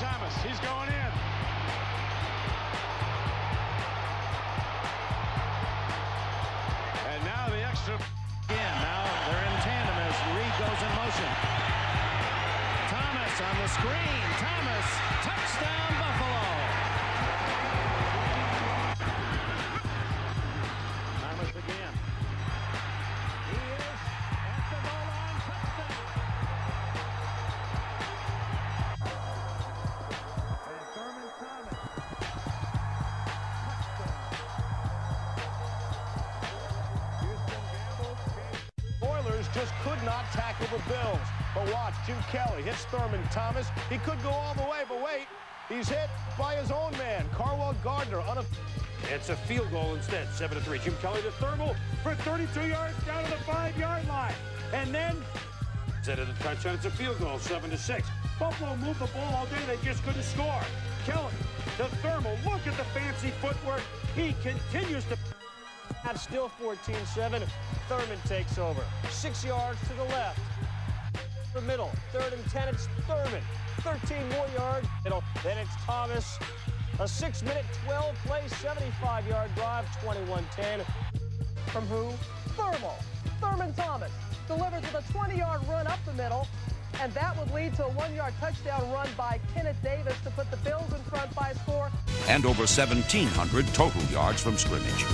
Thomas, he's going in. And now the extra. Again, now they're in tandem as Reed goes in motion. Thomas on the screen. Thomas, touchdown Buffalo. Thomas again. He is at the goal line, touchdown. And Thurman Thomas. Oilers just could not tackle the Bills. But watch, Jim Kelly hits Thurman Thomas. He could go all the way, but wait, he's hit by his own man, Carwell Gardner. It's a field goal instead, 7-3. Jim Kelly to Thermal for 32 yards down to the 5-yard line. And then, instead of the touchdown, it's a field goal, 7-6. Buffalo moved the ball all day, they just couldn't score. Kelly to Thermal, look at the fancy footwork. He continues to... Still 14-7. Thurman takes over. 6 yards to the left. The middle. 3rd and 10. It's Thurman. 13 more yards. Then it's Thomas. A 6-minute, 12-play, 75-yard drive. 21-10. From who? Thermal. Thurman Thomas delivers with a 20-yard run up the middle, and that would lead to a 1-yard touchdown run by Kenneth Davis to put the Bills in front by a score. And over 1,700 total yards from scrimmage.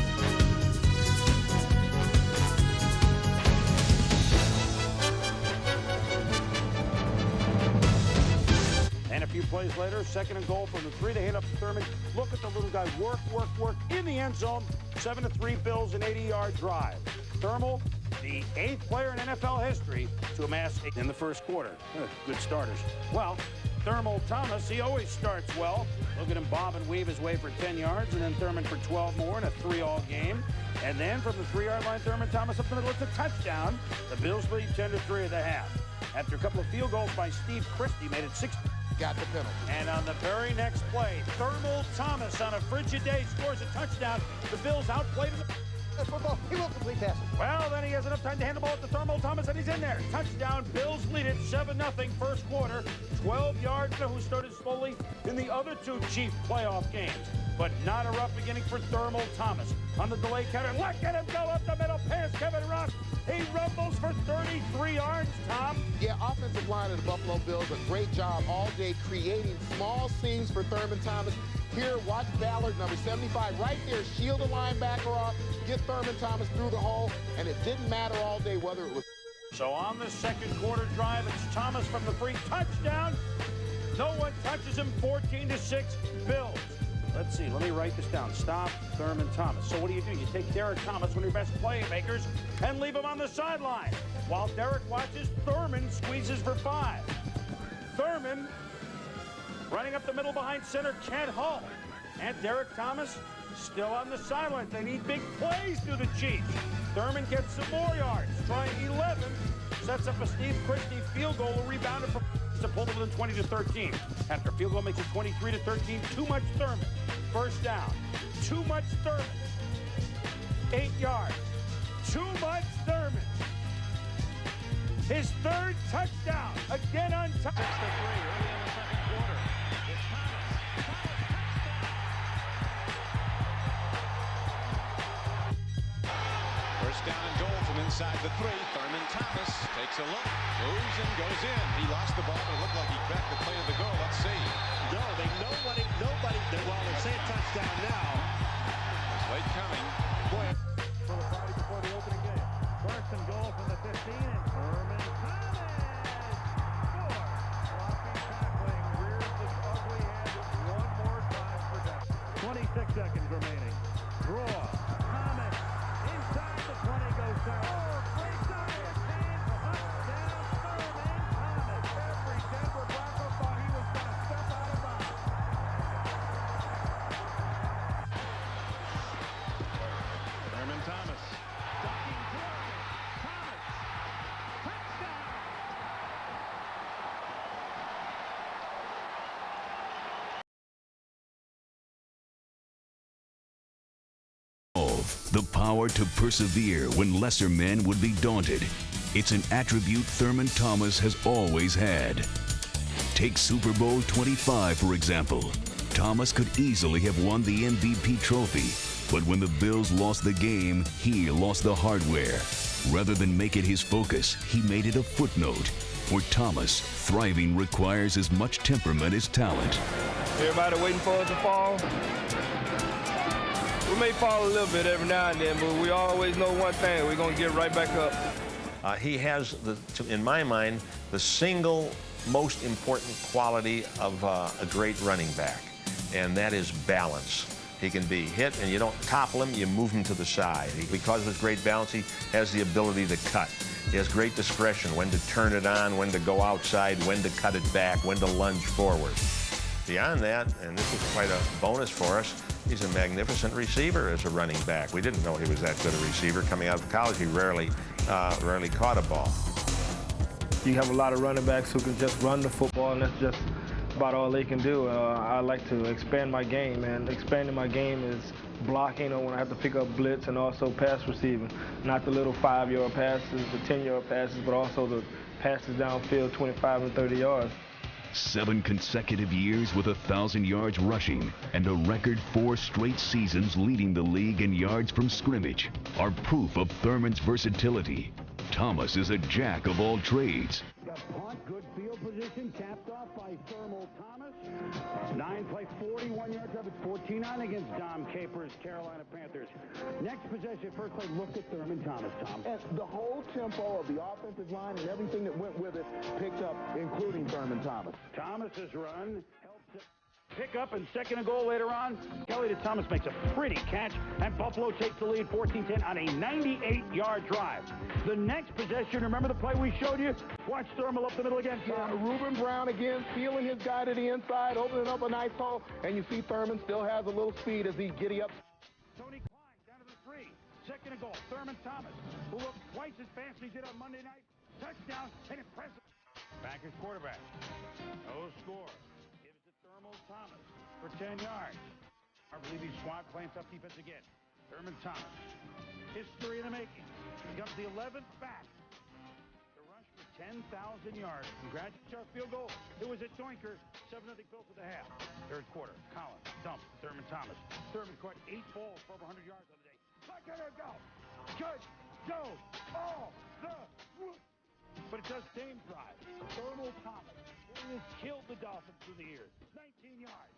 And a few plays later, 2nd and goal from the 3 to hand up to Thurman. Look at the little guy work in the end zone. 7-3 Bills, an 80-yard drive. Thermal, the 8th player in NFL history to amass 8 in the first quarter. Good starters. Well, Thurman Thomas, he always starts well. Look at him bob and weave his way for 10 yards, and then Thurman for 12 more in a 3-all game. And then from the 3-yard line, Thurman Thomas up the middle, it's a touchdown. The Bills lead 10-3 at the half. After a couple of field goals by Steve Christie, made it 6. Got the penalty. And on the very next play, Thurman Thomas on a frigid day scores a touchdown. The Bills outplayed him. Football, he will complete passes. Well, then he has enough time to hand the ball to Thurman Thomas, and he's in there. Touchdown, Bills lead it 7-0 first quarter. 12 yards to who started slowly in the other 2 Chief playoff games. But not a rough beginning for Thurman Thomas. On the delay counter, look at him go up the middle, past Kevin Ross. He rumbles for 33 yards, Tom. Yeah, offensive line of the Buffalo Bills, a great job all day creating small seams for Thurman Thomas. Here, watch Ballard, number 75, right there, shield the linebacker off, get Thurman Thomas through the hole, and it didn't matter all day whether it was... So on the second quarter drive, it's Thomas from the free touchdown. No one touches him, 14-6 Bills. Let's see, let me write this down. Stop Thurman Thomas. So what do? You take Derek Thomas, one of your best playmakers, and leave him on the sideline. While Derek watches, Thurman squeezes for 5. Thurman running up the middle behind center, can't halt. And Derek Thomas still on the sidelines. They need big plays through the Chiefs. Thurman gets some more yards, trying 11, sets up a Steve Christie field goal, rebounded from to pull it within 20-13. After field goal makes it 23-13. Too much Thurman. First down. Too much Thurman. 8 yards. Too much Thurman. His 3rd touchdown. Again untouched. 6-3 early in the second quarter. It's Thomas. First down and goal from inside the 3. Thurman Thomas takes a look, moves and goes in. He lost the ball, but it looked like he cracked the play of the goal. Let's see. No, nobody, well, they say touchdown now. It's late coming. For the Friday before the opening game. First and goal from the 15, and Thurman Thomas scores. Blocking, tackling, rears this ugly head one more time for down. 26 seconds remaining. Draw. Thomas inside the 20 goes down. Oh, breaks out of the chain. Touchdown, Thurman Thomas. Every Denver Bronco thought he was going to step out of bounds. Thurman Thomas. Ducking Thurman. Thomas. Touchdown. The power to persevere when lesser men would be daunted. It's an attribute Thurman Thomas has always had. Take Super Bowl 25, for example. Thomas could easily have won the MVP trophy, but when the Bills lost the game, he lost the hardware. Rather than make it his focus, he made it a footnote. For Thomas, thriving requires as much temperament as talent. Everybody waiting for us to fall. We may fall a little bit every now and then, but we always know one thing: we're gonna get right back up. He has, in my mind, the single most important quality of a great running back, and that is balance. He can be hit, and you don't topple him, you move him to the side. Because of his great balance, he has the ability to cut. He has great discretion when to turn it on, when to go outside, when to cut it back, when to lunge forward. Beyond that, and this is quite a bonus for us, he's a magnificent receiver as a running back. We didn't know he was that good a receiver. Coming out of college, he rarely caught a ball. You have a lot of running backs who can just run the football, and that's just about all they can do. I like to expand my game, and expanding my game is blocking or when I have to pick up blitz, and also pass receiving. Not the little 5-yard passes, the 10-yard passes, but also the passes downfield 25 and 30 yards. 7 consecutive years with 1,000 yards rushing and a record 4 straight seasons leading the league in yards from scrimmage are proof of Thurman's versatility. Thomas is a jack of all trades. Got punt, good field position, capped off by Thurman Thomas. 9-play, 41 yards up. It's 14-9 against Dom Capers, Carolina Panthers. Next possession, first play, look at Thurman Thomas, Tom. And the whole tempo of the offensive line and everything that went with it picked up, including Thurman Thomas. Thomas's run helps it pick up, and second and goal later on. Kelly to Thomas makes a pretty catch, and Buffalo takes the lead 14-10 on a 98-yard drive. The next possession, remember the play we showed you? Watch Thurman up the middle again. Reuben Brown again, feeling his guy to the inside, opening up a nice hole, and you see Thurman still has a little speed as he giddy up. Tony Klein down to the 3. Second and goal. Thurman Thomas, who looked twice as fast as he did on Monday night. Touchdown and impressive. Packers quarterback. No score. Gives it to Thurman Thomas for 10 yards. I believe he's squad playing tough defense again. Thurman Thomas. History in the making. Becomes the 11th back to rush for 10,000 yards. Congratulations, our field goal. It was a doinker. 7-0 Bills at the half. Third quarter. Collins dumps Thurman Thomas. Thurman caught 8 balls for over 100 yards on the day. Look at her go. Good. Go. All the way. But it does same drive. Thurman Thomas. He has killed the Dolphins through the years. 19 yards.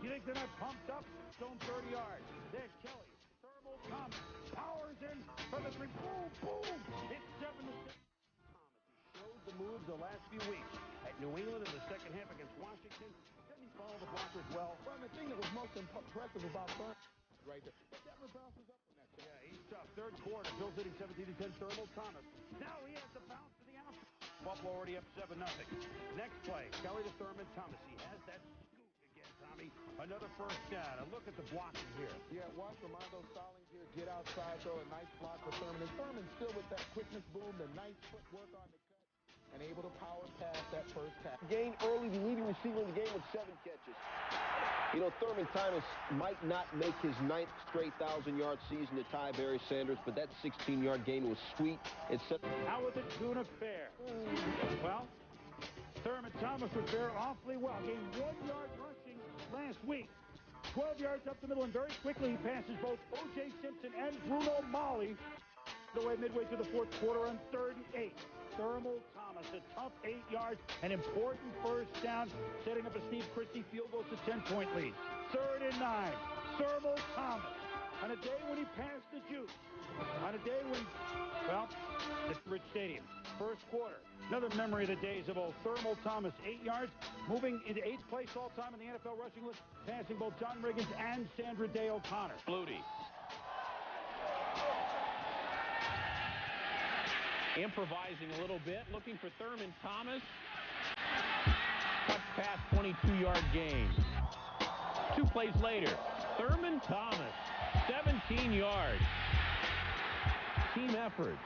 You think they're not pumped up? Stone 30 yards. There's Kelly. Thurman Thomas powers in from the 3. Boom, boom. It's 7-6. Thomas, he showed the moves the last few weeks at New England in the second half against Washington. Then he followed the blockers well. Well, the thing that was most impressive about Thurman right there, but never bounces up in that thing. Yeah, he's tough. Third quarter, Bills leading 17-10. Thurman Thomas. Now he has the bounce to the outside. Buffalo already up 7-0. Next play, Kelly to Thurman Thomas. He has that scoop again, Tommy. Another first down. And look at the blocking here. Yeah, watch Ramondre Stallings here get outside, throw a nice block for Thurman. And Thurman still with that quickness boom, the nice footwork on the cut, and able to power past that first tackle. Gain early, the leading receiver in the game with 7 catches. You know, Thurman Thomas might not make his 9th straight 1,000-yard season to tie Barry Sanders, but that 16-yard gain was sweet. It's How would the tuna fare? Well, Thurman Thomas would fare awfully well. Gained 1 yard rushing last week. 12 yards up the middle, and very quickly he passes both O.J. Simpson and Bruno Mali away midway through the fourth quarter on 3rd and 8. Thurman Thomas, a tough 8 yards, an important first down, setting up a Steve Christie field goal to 10-point lead. 3rd and 9. Thurman Thomas, on a day when he passed the juice, on a day when, well, it's Rich Stadium. First quarter. Another memory of the days of old Thurman Thomas, 8 yards, moving into 8th place all-time in the NFL rushing list, passing both John Riggins and Sandra Day O'Connor. Flutie. Improvising a little bit, looking for Thurman Thomas. Cut past 22-yard gain. 2 plays later, Thurman Thomas, 17 yards. Team effort.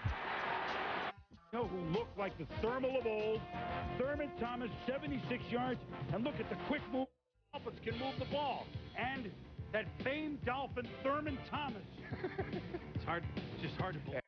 You know who looked like the Thermal of old? Thurman Thomas, 76 yards. And look at the quick move. Dolphins can move the ball. And that famed Dolphin, Thurman Thomas. It's just hard to believe.